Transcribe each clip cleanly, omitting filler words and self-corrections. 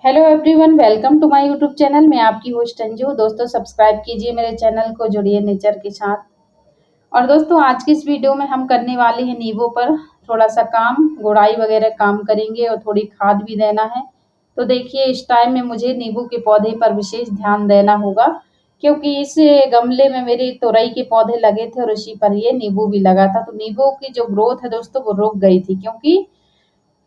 Hello everyone, welcome to my YouTube channel. मैं आपकी host Anju. दोस्तों सब्सक्राइब कीजिए मेरे चैनल को, जुड़िए नेचर के साथ। और दोस्तों आज की इस वीडियो में हम करने वाले हैं नींबू पर थोड़ा सा काम, गुड़ाई वगैरह काम करेंगे और थोड़ी खाद भी देना है। तो देखिए इस टाइम में मुझे नींबू के पौधे पर विशेष ध्यान देना होगा, क्योंकि इस गमले में मेरे तोरई के पौधे लगे थे और उसी पर ये नींबू भी लगा था। तो नींबू की जो ग्रोथ है दोस्तों वो रुक गई थी, क्योंकि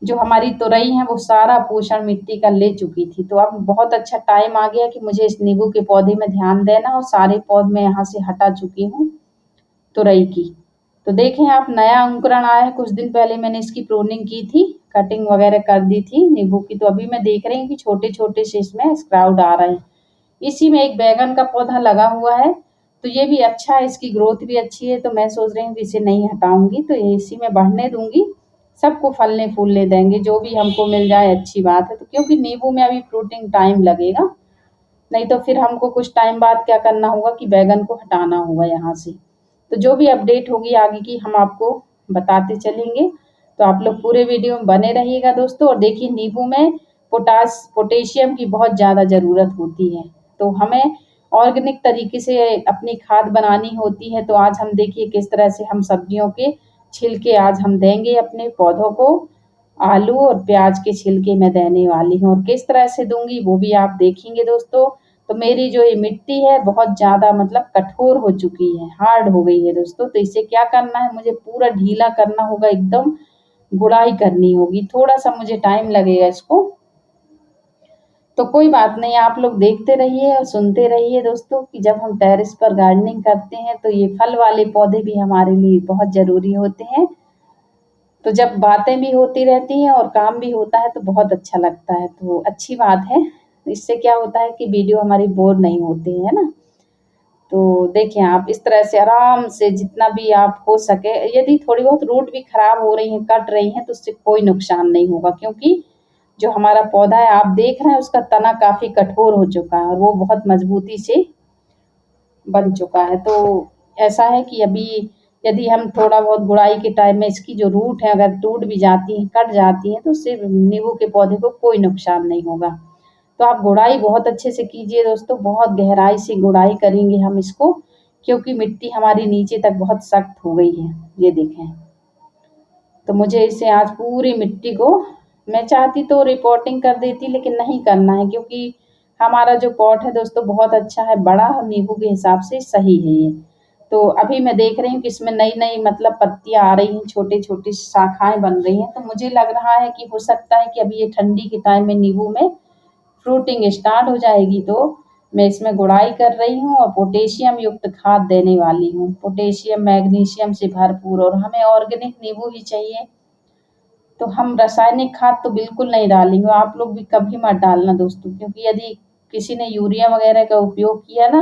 जो हमारी तोरई है वो सारा पोषण मिट्टी का ले चुकी थी। तो अब बहुत अच्छा टाइम आ गया कि मुझे इस नींबू के पौधे में ध्यान देना, और सारे पौधे मैं यहाँ से हटा चुकी हूँ तुरई की। तो देखें आप, नया अंकुरण आया है। कुछ दिन पहले मैंने इसकी प्रूनिंग की थी, कटिंग वगैरह कर दी थी नींबू की। तो अभी मैं देख रही हूँ कि छोटे छोटे से इसमें स्प्राउट आ रहे हैं। इसी में एक बैगन का पौधा लगा हुआ है, तो ये भी अच्छा है, इसकी ग्रोथ भी अच्छी है। तो मैं सोच रही हूँ कि इसे नहीं हटाऊंगी, तो ये इसी में बढ़ने दूंगी। सबको फलने फूलने देंगे, जो भी हमको मिल जाए अच्छी बात है। तो क्योंकि नींबू में अभी फ्रूटिंग टाइम लगेगा, नहीं तो फिर हमको कुछ टाइम बाद क्या करना होगा कि बैगन को हटाना होगा यहाँ से। तो जो भी अपडेट होगी आगे की हम आपको बताते चलेंगे। तो आप लोग पूरे वीडियो में बने रहिएगा दोस्तों। और देखिए नींबू में पोटेशियम की बहुत ज़्यादा ज़रूरत होती है। तो हमें ऑर्गेनिक तरीके से अपनी खाद बनानी होती है। तो आज हम देखिए किस तरह से हम सब्जियों के छिलके आज हम देंगे अपने पौधों को। आलू और प्याज के छिलके मैं देने वाली हूँ, और किस तरह से दूंगी वो भी आप देखेंगे दोस्तों। तो मेरी जो ये मिट्टी है बहुत ज़्यादा मतलब कठोर हो चुकी है, हार्ड हो गई है दोस्तों। तो इसे क्या करना है, मुझे पूरा ढीला करना होगा, एकदम गुड़ाई करनी होगी। थोड़ा सा मुझे टाइम लगेगा इसको, तो कोई बात नहीं, आप लोग देखते रहिए और सुनते रहिए दोस्तों कि जब हम टेरेस पर गार्डनिंग करते हैं तो ये फल वाले पौधे भी हमारे लिए बहुत ज़रूरी होते हैं। तो जब बातें भी होती रहती हैं और काम भी होता है तो बहुत अच्छा लगता है, तो अच्छी बात है। इससे क्या होता है कि वीडियो हमारी बोर नहीं होती है ना। तो देखें आप, इस तरह से आराम से जितना भी आप हो सके, यदि थोड़ी बहुत रूट भी खराब हो रही हैं, कट रही हैं, तो उससे कोई नुकसान नहीं होगा, क्योंकि जो हमारा पौधा है आप देख रहे हैं उसका तना काफी कठोर हो चुका है और वो बहुत मजबूती से बन चुका है। तो ऐसा है कि अभी यदि हम थोड़ा बहुत गुड़ाई के टाइम में इसकी जो रूट है अगर टूट भी जाती हैं, कट जाती हैं, तो उससे नींबू के पौधे को कोई नुकसान नहीं होगा। तो आप गुड़ाई बहुत अच्छे से कीजिए दोस्तों, बहुत गहराई से गुड़ाई करेंगे हम इसको, क्योंकि मिट्टी हमारी नीचे तक बहुत सख्त हो गई है, ये देखें। तो मुझे इसे आज पूरी मिट्टी को, मैं चाहती तो रिपोर्टिंग कर देती, लेकिन नहीं करना है, क्योंकि हमारा जो पॉट है दोस्तों बहुत अच्छा है, बड़ा है, नींबू के हिसाब से सही है ये। तो अभी मैं देख रही हूँ कि इसमें नई नई मतलब पत्तियां आ रही हैं, छोटी छोटी शाखाएं बन रही हैं। तो मुझे लग रहा है कि हो सकता है कि अभी ये ठंडी के टाइम में नींबू में फ्रूटिंग स्टार्ट हो जाएगी। तो मैं इसमें गुड़ाई कर रही हूँ और पोटेशियम युक्त खाद देने वाली हूँ, पोटेशियम मैग्नीशियम से भरपूर। और हमें ऑर्गेनिक नींबू ही चाहिए, तो हम रासायनिक खाद तो बिल्कुल नहीं डालेंगे। आप लोग भी कभी मत डालना दोस्तों, क्योंकि यदि किसी ने यूरिया वगैरह का उपयोग किया ना,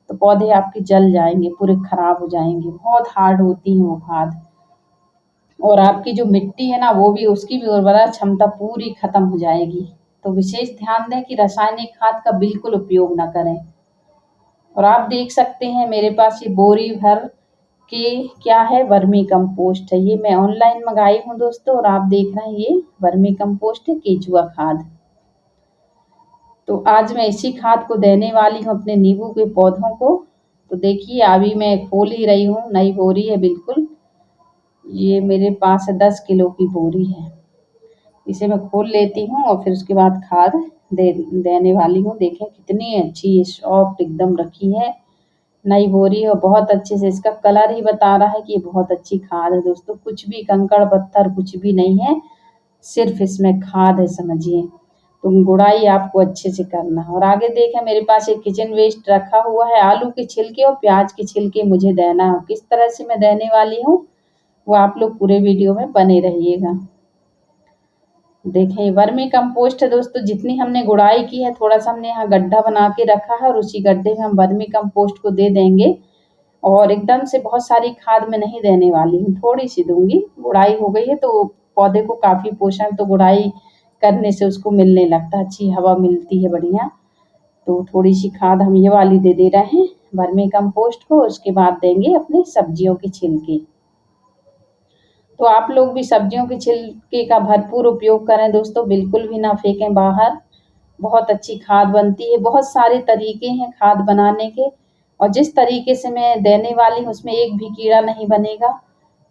तो पौधे आपके जल जाएंगे, पूरे खराब हो जाएंगे। बहुत हार्ड होती है वो खाद, और आपकी जो मिट्टी है ना वो भी, उसकी भी उर्वरा क्षमता पूरी खत्म हो जाएगी। तो विशेष ध्यान दें कि रासायनिक खाद का बिल्कुल उपयोग ना करें। और आप देख सकते हैं मेरे पास ये बोरी भर के क्या है, वर्मी कंपोस्ट है। ये मैं ऑनलाइन मंगाई हूँ दोस्तों, और आप देख रहे हैं ये वर्मी कंपोस्ट है, केचुआ खाद। तो आज मैं इसी खाद को देने वाली हूँ अपने नींबू के पौधों को। तो देखिए अभी मैं खोल ही रही हूँ, नई बोरी है बिल्कुल। ये मेरे पास है 10 किलो की बोरी है। इसे मैं खोल लेती हूँ और फिर उसके बाद खाद देने वाली हूँ। देखें कितनी अच्छी सॉफ्ट एकदम रखी है, नई बोरी, और बहुत अच्छे से इसका कलर ही बता रहा है कि ये बहुत अच्छी खाद है दोस्तों। कुछ भी कंकड़ पत्थर कुछ भी नहीं है, सिर्फ इसमें खाद है, समझिए। तो गुड़ाई आपको अच्छे से करना है। और आगे देखें मेरे पास एक किचन वेस्ट रखा हुआ है, आलू के छिलके और प्याज के छिलके मुझे देना है। किस तरह से मैं देने वाली हूँ वो आप लोग पूरे वीडियो में बने रहिएगा। देखें वर्मी कंपोस्ट है दोस्तों, जितनी हमने गुड़ाई की है थोड़ा सा हमने यहाँ गड्ढा बना के रखा है, और उसी गड्ढे में हम वर्मी कंपोस्ट को दे देंगे। और एकदम से बहुत सारी खाद में नहीं देने वाली हूँ, थोड़ी सी दूंगी। गुड़ाई हो गई है तो पौधे को काफी पोषण तो गुड़ाई करने से उसको मिलने लगता है, अच्छी हवा मिलती है बढ़िया। तो थोड़ी सी खाद हम ये वाली दे दे रहे हैं वर्मी कंपोस्ट को, उसके बाद देंगे अपने सब्जियों के छिलके। तो आप लोग भी सब्जियों के छिलके का भरपूर उपयोग करें दोस्तों, बिल्कुल भी ना फेंकें बाहर। बहुत अच्छी खाद बनती है। बहुत सारे तरीके हैं खाद बनाने के, और जिस तरीके से मैं देने वाली हूँ उसमें एक भी कीड़ा नहीं बनेगा।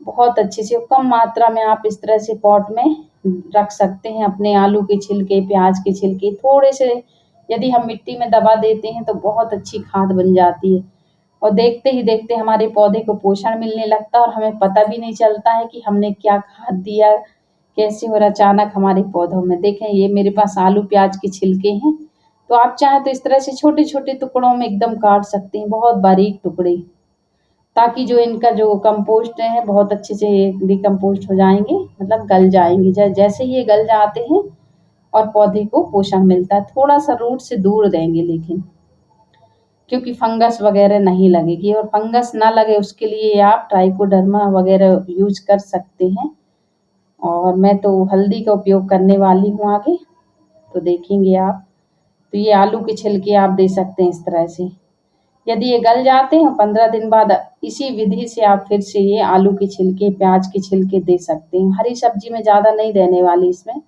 बहुत अच्छे से कम मात्रा में आप इस तरह से पॉट में रख सकते हैं। अपने आलू के छिलके, प्याज के छिलके थोड़े से यदि हम मिट्टी में दबा देते हैं तो बहुत अच्छी खाद बन जाती है, और देखते ही देखते हमारे पौधे को पोषण मिलने लगता है और हमें पता भी नहीं चलता है कि हमने क्या खाद दिया, कैसे और अचानक हमारे पौधों में। देखें ये मेरे पास आलू प्याज के छिलके हैं, तो आप चाहें तो इस तरह से छोटे छोटे टुकड़ों में एकदम काट सकते हैं, बहुत बारीक टुकड़े, ताकि जो इनका जो कंपोस्ट है बहुत अच्छे से डिकम्पोस्ट हो जाएंगे, मतलब गल जाएंगे। जैसे ही ये गल जाते हैं और पौधे को पोषण मिलता है। थोड़ा सा रूट से दूर देंगे लेकिन, क्योंकि फंगस वगैरह नहीं लगेगी, और फंगस ना लगे उसके लिए आप ट्राइकोडर्मा वगैरह यूज कर सकते हैं। और मैं तो हल्दी का उपयोग करने वाली हूँ आगे, तो देखेंगे आप। तो ये आलू के छिलके आप दे सकते हैं इस तरह से। यदि ये गल जाते हैं 15 दिन बाद इसी विधि से आप फिर से ये आलू के छिलके, प्याज के छिलके दे सकते हैं। हरी सब्जी में ज़्यादा नहीं देने वाली इसमें।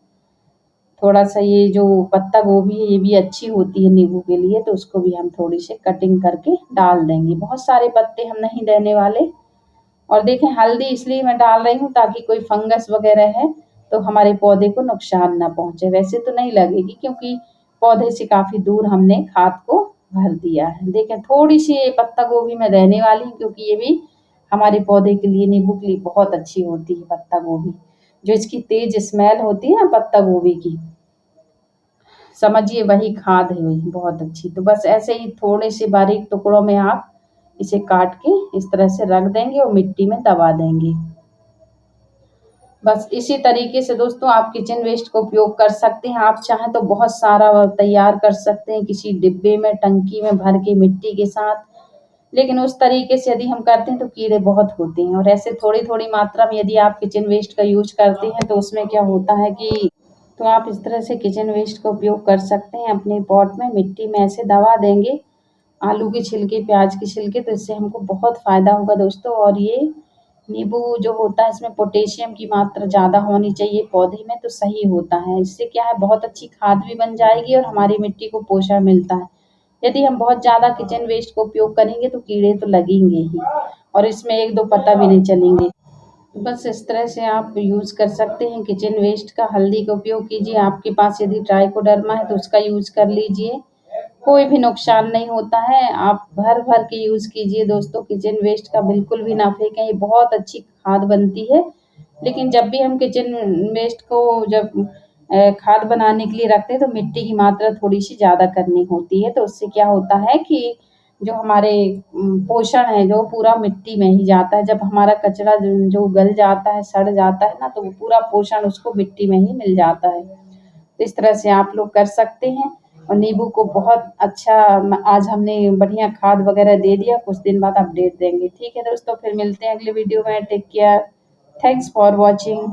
थोड़ा सा ये जो पत्ता गोभी है ये भी अच्छी होती है नींबू के लिए, तो उसको भी हम थोड़ी सी कटिंग करके डाल देंगे। बहुत सारे पत्ते हम नहीं देने वाले। और देखें हल्दी इसलिए मैं डाल रही हूँ ताकि कोई फंगस वगैरह है तो हमारे पौधे को नुकसान ना पहुंचे। वैसे तो नहीं लगेगी क्योंकि पौधे से काफी दूर हमने खाद को भर दिया है। देखें थोड़ी सी ये पत्ता गोभी मैं रहने वाली हूँ, क्योंकि ये भी हमारे पौधे के लिए, नींबू के लिए बहुत अच्छी होती है पत्ता गोभी। जो इसकी तेज स्मेल होती है ना पत्ता गोभी की, समझिए वही खाद है वही बहुत अच्छी। तो बस ऐसे ही थोड़े से बारीक टुकड़ों में आप इसे काट के इस तरह से रख देंगे और मिट्टी में दबा देंगे। बस इसी तरीके से दोस्तों आप किचन वेस्ट का उपयोग कर सकते हैं। आप चाहें तो बहुत सारा तैयार कर सकते हैं किसी डिब्बे में, टंकी में भर के मिट्टी के साथ। लेकिन उस तरीके से यदि हम करते हैं तो कीड़े बहुत होते हैं। और ऐसे थोड़ी थोड़ी मात्रा में यदि आप किचन वेस्ट का यूज करते हैं तो उसमें क्या होता है कि, तो आप इस तरह से किचन वेस्ट का उपयोग कर सकते हैं। अपने पॉट में मिट्टी में ऐसे दबा देंगे आलू के छिलके, प्याज के छिलके, तो इससे हमको बहुत फ़ायदा होगा दोस्तों। और ये नींबू जो होता है इसमें पोटेशियम की मात्रा ज़्यादा होनी चाहिए पौधे में, तो सही होता है। इससे क्या है बहुत अच्छी खाद भी बन जाएगी और हमारी मिट्टी को पोषण मिलता है। यदि हम बहुत ज़्यादा किचन वेस्ट का उपयोग करेंगे तो कीड़े तो लगेंगे ही, और इसमें एक दो पता भी नहीं चलेंगे। बस इस तरह से आप यूज़ कर सकते हैं किचन वेस्ट का। हल्दी का उपयोग कीजिए। आपके पास यदि ट्राइकोडर्मा है तो उसका यूज़ कर लीजिए, कोई भी नुकसान नहीं होता है। आप भर भर के यूज़ कीजिए दोस्तों। किचन वेस्ट का बिल्कुल भी ना फेंकें, ये बहुत अच्छी खाद बनती है। लेकिन जब भी हम किचन वेस्ट को जब खाद बनाने के लिए रखते हैं तो मिट्टी की मात्रा थोड़ी सी ज़्यादा करनी होती है। तो उससे क्या होता है कि जो हमारे पोषण है जो पूरा मिट्टी में ही जाता है। जब हमारा कचरा जो गल जाता है, सड़ जाता है ना, तो वो पूरा पोषण उसको मिट्टी में ही मिल जाता है। तो इस तरह से आप लोग कर सकते हैं। और नींबू को बहुत अच्छा आज हमने बढ़िया खाद वगैरह दे दिया। कुछ दिन बाद अपडेट देंगे। ठीक है दोस्तों, फिर मिलते हैं अगले वीडियो में। Take care, thanks for watching.